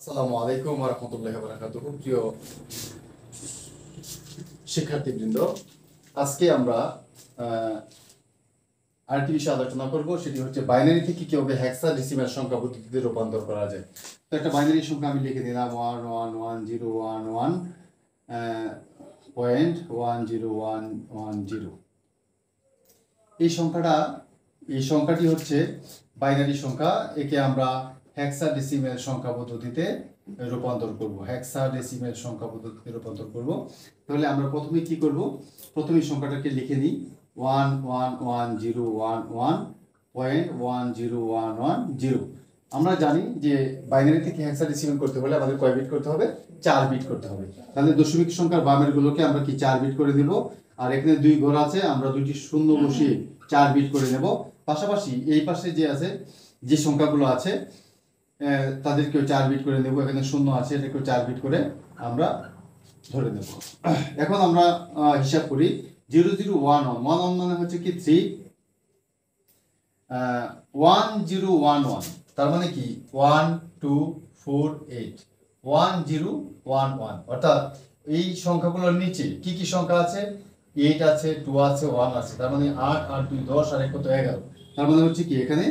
আসসালামু আলাইকুম ওয়া রাহমাতুল্লাহি ওয়া বারাকাতুহু। প্রিয় শিক্ষার্থীবৃন্দ, আজকে আমরা আরেকটি বিষয়ে আলোচনা করব, সেটি হচ্ছে বাইনারি থেকে কিভাবে হেক্সাডেসিমাল সংখ্যা পদ্ধতিতে রূপান্তর করা যায়। তো একটা বাইনারি সংখ্যা আমি লিখে দিলাম 1111011.10110। এই সংখ্যাটি হচ্ছে বাইনারি সংখ্যা। একে আমরা হেক্সাডেসিমাল সংখ্যা পদ্ধতিতে রূপান্তর করব। তাহলে আমরা প্রথমে কি করব? প্রথমে সংখ্যাটাকে লিখে নিই 1111011.10110। আমরা জানি যে বাইনারি থেকে হেক্সাডেসিমাল করতে হলে আমাদের কয় বিট করতে হবে? 4 বিট করতে হবে। তাহলে দশমিক সংখ্যার বামের গুলোকে আমরা কি 4 বিট করে দেব, আর এখানে 2 ঘর আছে, আমরা দুইটি শূন্য বসিয়ে 4 বিট করে নেব। পাশাপাশি এই পাশে যে সংখ্যাগুলো আছে তাদেরকেও 4 বিট করে নেব। এখানে শূন্য আছে, এটাকেও 4 বিট করে আমরা ধরে নেব। এখন আমরা হিসাব করি 0011 মানে হচ্ছে কি 3 1011, তার মানে কি 1248 1011। অর্থাৎ এই সংখ্যাগুলোর নিচে কি কি সংখ্যা আছে? 8 আছে, 2 আছে, 1 আছে। তার মানে 8 আর 2 10 আর 1 কত? 11। তার মানে হচ্ছে কি এখানে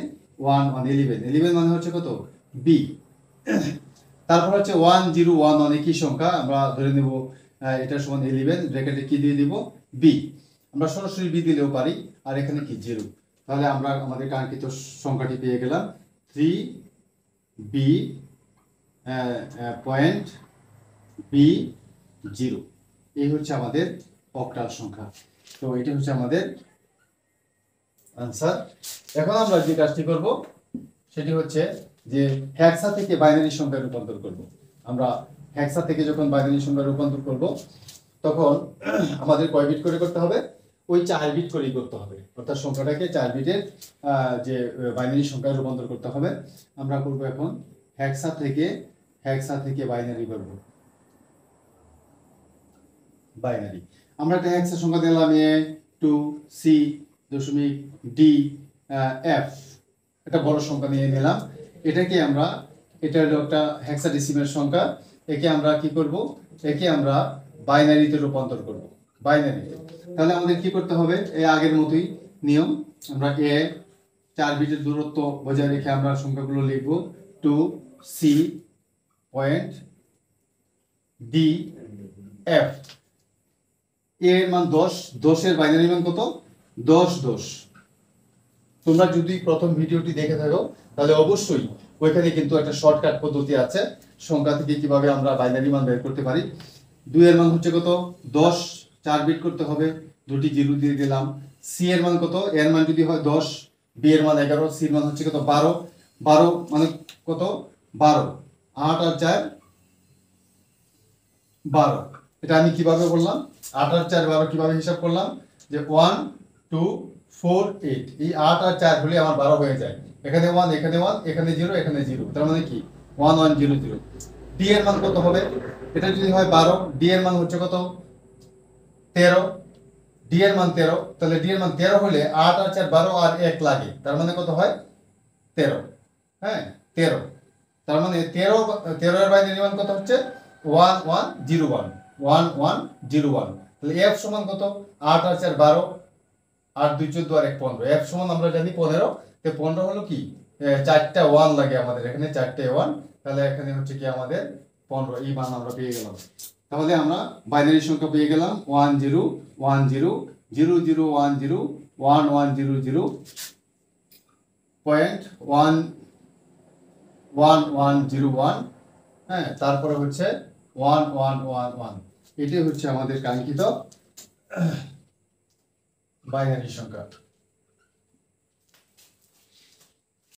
11 মানে হচ্ছে কত? বি। তারপর হচ্ছে 1011 একই সংখ্যা, আমরা ধরে নেব এটা সমান 11, ব্র্যাকেটে কি দিয়ে দিব? বি। আমরা সরাসরি বি দিলেও পারি, আর এখানে কি 0। তাহলে আমরা আমাদের কাঙ্ক্ষিত সংখ্যাটি পেয়ে গেলাম 3b.b0। এই হচ্ছে আমাদের অক্টাল সংখ্যা। তো এটা হচ্ছে আমাদের আনসার। এখন আমরা যে কাজটি করব সেটি হচ্ছে যে হেক্সা থেকে বাইনারি সংখ্যায় রূপান্তর করব। আমরা হেক্সা থেকে যখন বাইনারি সংখ্যায় রূপান্তর করব তখন আমাদের কয় বিট করে করতে হবে? ওই 4 বিট করেই করতে হবে। অর্থাৎ সংখ্যাটাকে 4 বিটের যে বাইনারি সংখ্যায় রূপান্তর করতে হবে। আমরা করব এখন হেক্সা থেকে বাইনারি করব। বাইনারি আমরা একটা হেক্সা সংখ্যা দিলাম A2C.D.F, একটা বড় সংখ্যা নিয়ে নিলাম। এটা হলো একটা হেক্সাডেসিমাল সংখ্যা। একে আমরা কি করব? একে আমরা বাইনারিতে রূপান্তর করব। বাইনারিতে তাহলে আমাদের কি করতে হবে? এই আগের মতোই নিয়ম। আমরা 4 বিটের দূরত্ব বজায় রেখে আমরা সংখ্যাগুলো লিখব 2C.D.F। এর মান 10, 10 এর বাইনারি মান কত? 1010। তোমরা যদি প্রথম ভিডিওটি দেখে থাকো তাহলে অবশ্যই ওইখানে কিন্তু একটা শর্টকাট পদ্ধতি আছে সংখ্যা থেকে কিভাবে আমরা বাইনারি মান বের করতে পারি। 2 এর মান হচ্ছে কত? 10, 4 বিট করতে হবে, দুটি 0 দিয়ে দিলাম। সি এর মান কত? এর মান যদি হয় 10, বি এর মান 11, সি এর মান হচ্ছে কত? 12। 12 মানে কত? 12। 8 আর 4 12। এটা আমি কিভাবে বললাম? 8 আর 4 12 কিভাবে হিসাব করলাম? যে 1 2 4 8, এই 8 আর 4 হলে আমার 12 হয়ে যায়। এখানে 1, এখানে 1, এখানে 0, এখানে 0, তার মানে কি 1100। ডি এর মান কত হবে? এটা যদি হয় 12, ডি এর মান হচ্ছে কত? 13। ডি এর মান 13, তাহলে ডি এর মান 13 হলে 8 আর 4 12 আর 1 লাগে, তার মানে কত হয়? 13। হ্যাঁ 13। তার মানে 13 এর বাইনারি মান কত হচ্ছে? 1101 1101। তাহলে এফ সমান কত? 8 আর 4 12, 8 2 14 আর 1 15। এফ সমান আমরা জানি 15। তো 15 হলো কি 4টা 1 লাগে আমাদের, এখানে 4টে 1। তাহলে এখানে হচ্ছে কি আমাদের 15, এই মান আমরা পেয়ে গেলাম। তাহলে আমরা বাইনারি সংখ্যা পেয়ে গেলাম 101000101101. হ্যাঁ, তারপরে হচ্ছে 1111। এটাই হচ্ছে আমাদের কাঙ্ক্ষিত বাইনারি সংখ্যা।